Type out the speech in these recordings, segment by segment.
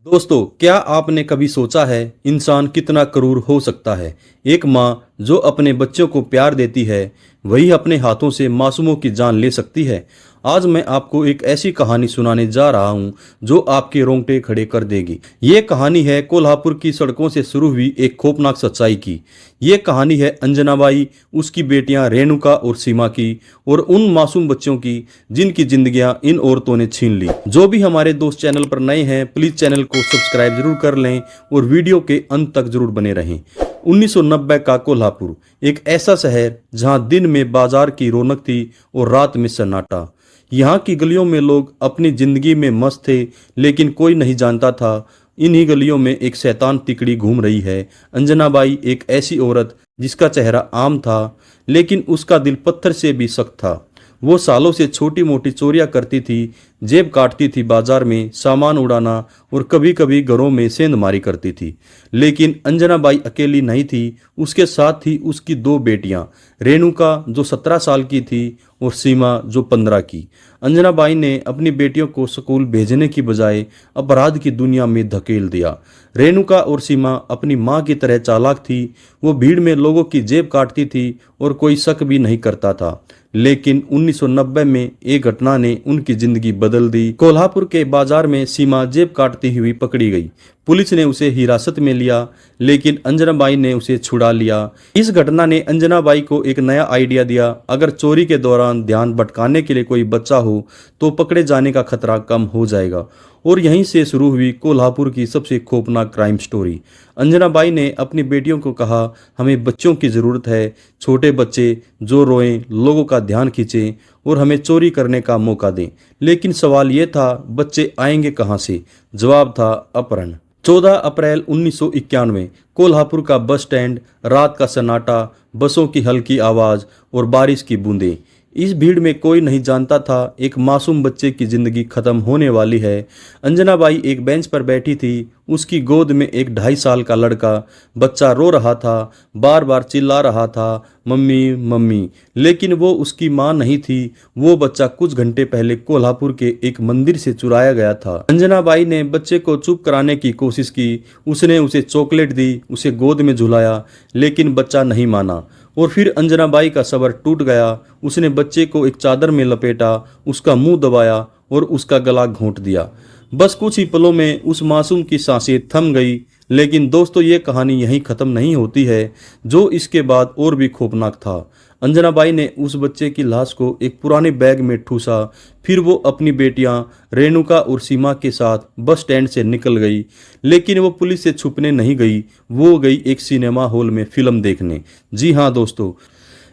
दोस्तों, क्या आपने कभी सोचा है इंसान कितना क्रूर हो सकता है। एक माँ जो अपने बच्चों को प्यार देती है वही अपने हाथों से मासूमों की जान ले सकती है। आज मैं आपको एक ऐसी कहानी सुनाने जा रहा हूँ जो आपके रोंगटे खड़े कर देगी। ये कहानी है कोल्हापुर की सड़कों से शुरू हुई एक खौफनाक सच्चाई की। ये कहानी है अंजनाबाई, उसकी बेटियां रेणुका और सीमा की, और उन मासूम बच्चों की जिनकी जिंदगियां इन औरतों ने छीन ली। जो भी हमारे दोस्त चैनल पर नए हैं प्लीज चैनल को सब्सक्राइब जरूर कर लें और वीडियो के अंत तक जरूर बने रहें। 1990 का कोल्हापुर एक ऐसा शहर जहां दिन में बाजार की रौनक थी और रात में सन्नाटा। यहाँ की गलियों में लोग अपनी जिंदगी में मस्त थे, लेकिन कोई नहीं जानता था इन्हीं गलियों में एक शैतान तिकड़ी घूम रही है। अंजनाबाई एक ऐसी औरत जिसका चेहरा आम था लेकिन उसका दिल पत्थर से भी सख्त था। वो सालों से छोटी मोटी चोरियां करती थी, जेब काटती थी, बाजार में सामान उड़ाना और कभी कभी घरों में सेंधमारी करती थी। लेकिन अंजनाबाई अकेली नहीं थी, उसके साथ थी उसकी दो बेटियां, रेणुका जो 17 साल की थी और सीमा जो 15 की। अंजनाबाई ने अपनी बेटियों को स्कूल भेजने की बजाय अपराध की दुनिया में धकेल दिया। रेणुका और सीमा अपनी माँ की तरह चालाक थी। वो भीड़ में लोगों की जेब काटती थी और कोई शक भी नहीं करता था। लेकिन 1990 में एक घटना ने उनकी जिंदगी बदल दी। कोल्हापुर के बाजार में सीमा जेब काटती हुई पकड़ी गई। पुलिस ने उसे हिरासत में लिया लेकिन अंजनाबाई ने उसे छुड़ा लिया। इस घटना ने अंजनाबाई को एक नया आइडिया दिया। अगर चोरी के दौरान ध्यान भटकाने के लिए कोई बच्चा हो तो पकड़े जाने का खतरा कम हो जाएगा। और यहीं से शुरू हुई कोल्हापुर की सबसे खौफनाक क्राइम स्टोरी। अंजनाबाई ने अपनी बेटियों को कहा, हमें बच्चों की ज़रूरत है, छोटे बच्चे जो रोएं, लोगों का ध्यान खींचें और हमें चोरी करने का मौका दें। लेकिन सवाल ये था, बच्चे आएंगे कहाँ से? जवाब था अपहरण। 14 अप्रैल 1991 कोल्हापुर का बस स्टैंड, रात का सन्नाटा, बसों की हल्की आवाज़ और बारिश की बूंदें। इस भीड़ में कोई नहीं जानता था एक मासूम बच्चे की जिंदगी खत्म होने वाली है। अंजनाबाई एक बेंच पर बैठी थी। उसकी गोद में एक 2.5 साल का लड़का बच्चा रो रहा था, बार बार चिल्ला रहा था, मम्मी मम्मी। लेकिन वो उसकी माँ नहीं थी। वो बच्चा कुछ घंटे पहले कोल्हापुर के एक मंदिर से चुराया गया था। अंजनाबाई ने बच्चे को चुप कराने की कोशिश की। उसने उसे चॉकलेट दी, उसे गोद में झुलाया, लेकिन बच्चा नहीं माना। और फिर अंजनाबाई का सब्र टूट गया। उसने बच्चे को एक चादर में लपेटा, उसका मुंह दबाया और उसका गला घोंट दिया। बस कुछ ही पलों में उस मासूम की सांसें थम गई। लेकिन दोस्तों, ये कहानी यहीं ख़त्म नहीं होती है। जो इसके बाद और भी खौफनाक था। अंजनाबाई ने उस बच्चे की लाश को एक पुराने बैग में ठूसा। फिर वो अपनी बेटियां रेणुका और सीमा के साथ बस स्टैंड से निकल गई। लेकिन वो पुलिस से छुपने नहीं गई, वो गई एक सिनेमा हॉल में फिल्म देखने। जी हाँ दोस्तों,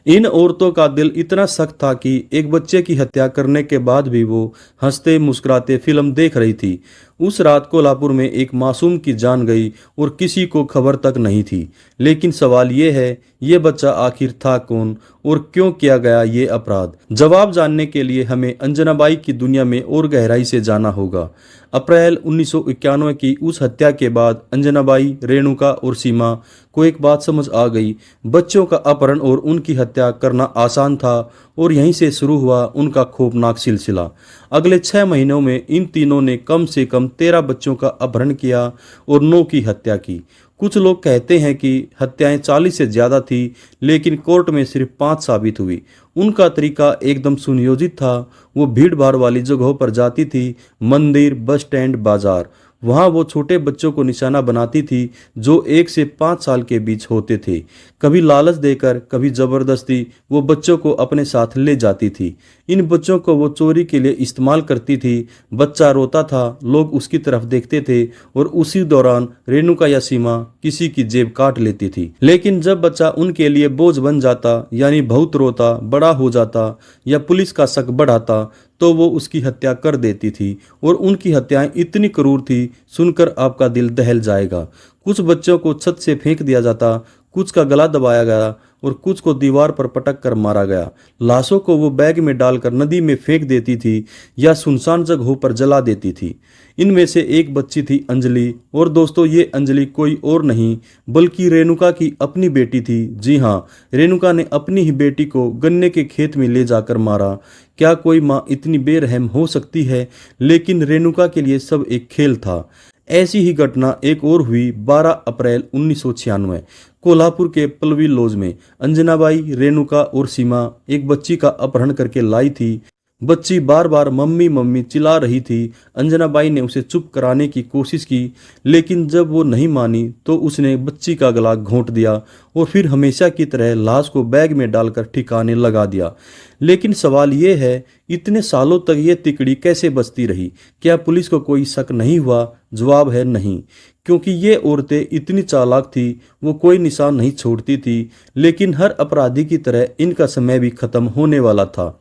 इन औरतों का दिल इतना सख्त था कि एक बच्चे की हत्या करने के बाद भी वो हंसते मुस्कुराते फिल्म देख रही थी। उस रात कोल्हापुर में एक मासूम की जान गई और किसी को खबर तक नहीं थी। लेकिन सवाल ये है, ये बच्चा आखिर था कौन और क्यों किया गया ये अपराध? जवाब जानने के लिए हमें अंजनाबाई की दुनिया में और गहराई से जाना होगा। अप्रैल 1991 की उस हत्या के बाद अंजनाबाई, रेणुका और सीमा को एक बात समझ आ गई। बच्चों का अपहरण और उनकी हत्या करना आसान था और यहीं से शुरू हुआ उनका खौफनाक सिलसिला। अगले 6 महीनों में इन तीनों ने कम से कम 13 बच्चों का अपहरण किया और 9 की हत्या की। कुछ लोग कहते हैं कि हत्याएं 40 से ज़्यादा थी, लेकिन कोर्ट में सिर्फ 5 साबित हुई। उनका तरीका एकदम सुनियोजित था। वो भीड़ भाड़ वाली जगहों पर जाती थी, मंदिर, बस स्टैंड, बाजार। वहाँ वो छोटे बच्चों को निशाना बनाती थी जो 1 से 5 साल के बीच होते थे। कभी लालच देकर, कभी जबरदस्ती वो बच्चों को अपने साथ ले जाती थी। इन बच्चों को वो चोरी के लिए इस्तेमाल करती थी। बच्चा रोता था, लोग उसकी तरफ देखते थे और उसी दौरान रेणुका या सीमा किसी की जेब काट लेती थी। लेकिन जब बच्चा उनके लिए बोझ बन जाता, यानी बहुत रोता, बड़ा हो जाता या पुलिस का शक बढ़ाता, तो वो उसकी हत्या कर देती थी। और उनकी हत्याएं इतनी क्रूर थी, सुनकर आपका दिल दहल जाएगा। कुछ बच्चों को छत से फेंक दिया जाता, कुछ का गला दबाया गया और कुछ को दीवार पर पटक कर मारा गया। लाशों को वो बैग में डालकर नदी में फेंक देती थी या सुनसान जगहों पर जला देती थी। इनमें से एक बच्ची थी अंजलि। और दोस्तों, ये अंजलि कोई और नहीं बल्कि रेणुका की अपनी बेटी थी। जी हाँ, रेणुका ने अपनी ही बेटी को गन्ने के खेत में ले जाकर मारा। क्या कोई माँ इतनी बेरहम हो सकती है? लेकिन रेणुका के लिए सब एक खेल था। ऐसी ही घटना एक और हुई 12 अप्रैल 1996 कोल्हापुर के पल्लवी लॉज में। अंजनाबाई, रेणुका और सीमा एक बच्ची का अपहरण करके लाई थी। बच्ची बार बार मम्मी मम्मी चिल्ला रही थी। अंजनाबाई ने उसे चुप कराने की कोशिश की, लेकिन जब वो नहीं मानी तो उसने बच्ची का गला घोंट दिया और फिर हमेशा की तरह लाश को बैग में डालकर ठिकाने लगा दिया। लेकिन सवाल ये है, इतने सालों तक ये तिकड़ी कैसे बचती रही? क्या पुलिस को कोई शक नहीं हुआ? जवाब है नहीं, क्योंकि ये औरतें इतनी चालाक थी, वो कोई निशान नहीं छोड़ती थी। लेकिन हर अपराधी की तरह इनका समय भी खत्म होने वाला था।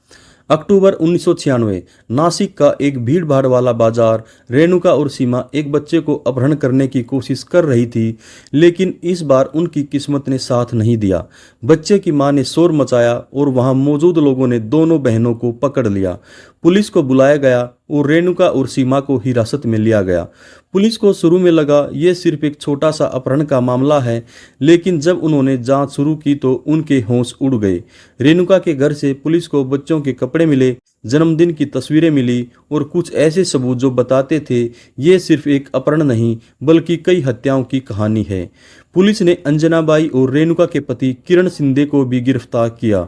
अक्टूबर 1996 नासिक का एक भीड़ भाड़ वाला बाजार। रेणुका और सीमा एक बच्चे को अपहरण करने की कोशिश कर रही थी, लेकिन इस बार उनकी किस्मत ने साथ नहीं दिया। बच्चे की मां ने शोर मचाया और वहां मौजूद लोगों ने दोनों बहनों को पकड़ लिया। पुलिस को बुलाया गया और रेणुका और सीमा को हिरासत में लिया गया। पुलिस को शुरू में लगा ये सिर्फ एक छोटा सा अपहरण का मामला है, लेकिन जब उन्होंने जांच शुरू की तो उनके होश उड़ गए। रेणुका के घर से पुलिस को बच्चों के कपड़े मिले, जन्मदिन की तस्वीरें मिली और कुछ ऐसे सबूत जो बताते थे ये सिर्फ एक अपहरण नहीं बल्कि कई हत्याओं की कहानी है। पुलिस ने अंजनाबाई और रेणुका के पति किरण शिंदे को भी गिरफ्तार किया।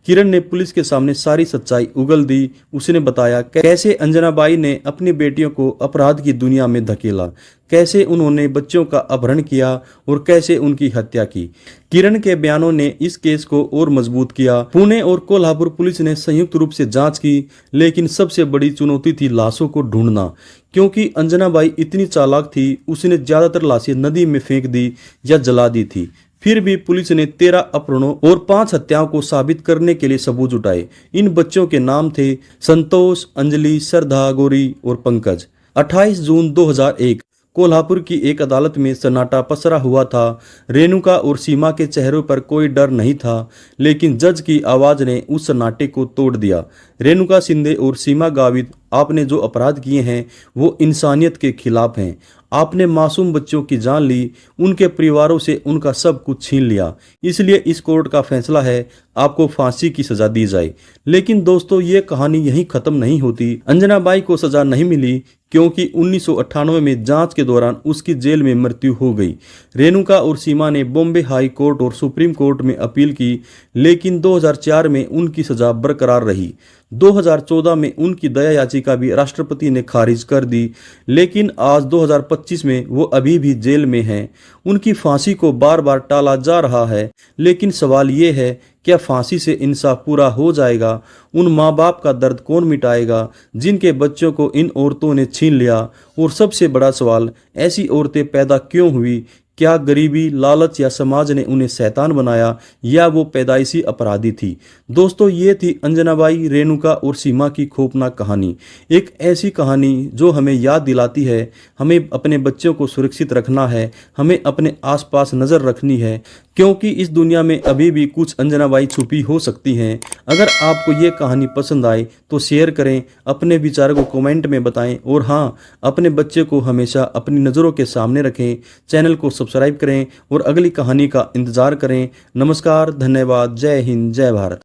किरण ने पुलिस के सामने सारी सच्चाई उगल दी। उसने बताया कैसे अंजनाबाई ने अपनी बेटियों को अपराध की दुनिया में धकेला, कैसे उन्होंने बच्चों का अपहरण किया और कैसे उनकी हत्या की। किरण के बयानों ने इस केस को और मजबूत किया। पुणे और कोल्हापुर पुलिस ने संयुक्त रूप से जांच की, लेकिन सबसे बड़ी चुनौती थी लाशों को ढूंढना, क्योंकि अंजनाबाई इतनी चालाक थी, उसने ज्यादातर लाशें नदी में फेंक दी या जला दी थी। फिर भी पुलिस ने 13 अपहरणों और 5 हत्याओं को साबित करने के लिए सबूत जुटाए। इन बच्चों के नाम थे संतोष, अंजलि, श्रद्धा, गौरी और पंकज। 28 जून 2001 कोल्हापुर की एक अदालत में सन्नाटा पसरा हुआ था। रेणुका और सीमा के चेहरों पर कोई डर नहीं था, लेकिन जज की आवाज ने उस सन्नाटे को तोड़ दिया। रेणुका शिंदे और सीमा गावित, आपने जो अपराध किए हैं वो इंसानियत के खिलाफ हैं। आपने मासूम बच्चों की जान ली, उनके परिवारों से उनका सब कुछ छीन लिया। इसलिए इस कोर्ट का फैसला है आपको फांसी की सजा दी जाए। लेकिन दोस्तों, ये कहानी यहीं खत्म नहीं होती। अंजनाबाई को सजा नहीं मिली क्योंकि 1998 में जांच के दौरान उसकी जेल में मृत्यु हो गई। रेणुका और सीमा ने बॉम्बे हाई कोर्ट और सुप्रीम कोर्ट में अपील की, लेकिन 2004 में उनकी सजा बरकरार रही। 2014 में उनकी दया याचिका भी राष्ट्रपति ने खारिज कर दी, लेकिन आज 2025 में वो अभी भी जेल में हैं। उनकी फांसी को बार बार टाला जा रहा है, लेकिन सवाल ये है, क्या फांसी से इंसाफ पूरा हो जाएगा? उन माँ बाप का दर्द कौन मिटाएगा जिनके बच्चों को इन औरतों ने छीन लिया? और सबसे बड़ा सवाल, ऐसी औरतें पैदा क्यों हुई? क्या गरीबी, लालच या समाज ने उन्हें शैतान बनाया, या वो पैदाइशी अपराधी थी? दोस्तों, ये थी अंजनाबाई, रेणुका और सीमा की खौफनाक कहानी। एक ऐसी कहानी जो हमें याद दिलाती है हमें अपने बच्चों को सुरक्षित रखना है, हमें अपने आसपास नज़र रखनी है, क्योंकि इस दुनिया में अभी भी कुछ अंजनाबाई छुपी हो सकती हैं। अगर आपको ये कहानी पसंद आए तो शेयर करें, अपने विचारों को कमेंट में बताएं और हाँ, अपने बच्चे को हमेशा अपनी नज़रों के सामने रखें। चैनल को सब्सक्राइब करें और अगली कहानी का इंतज़ार करें। नमस्कार, धन्यवाद, जय हिंद, जय भारत।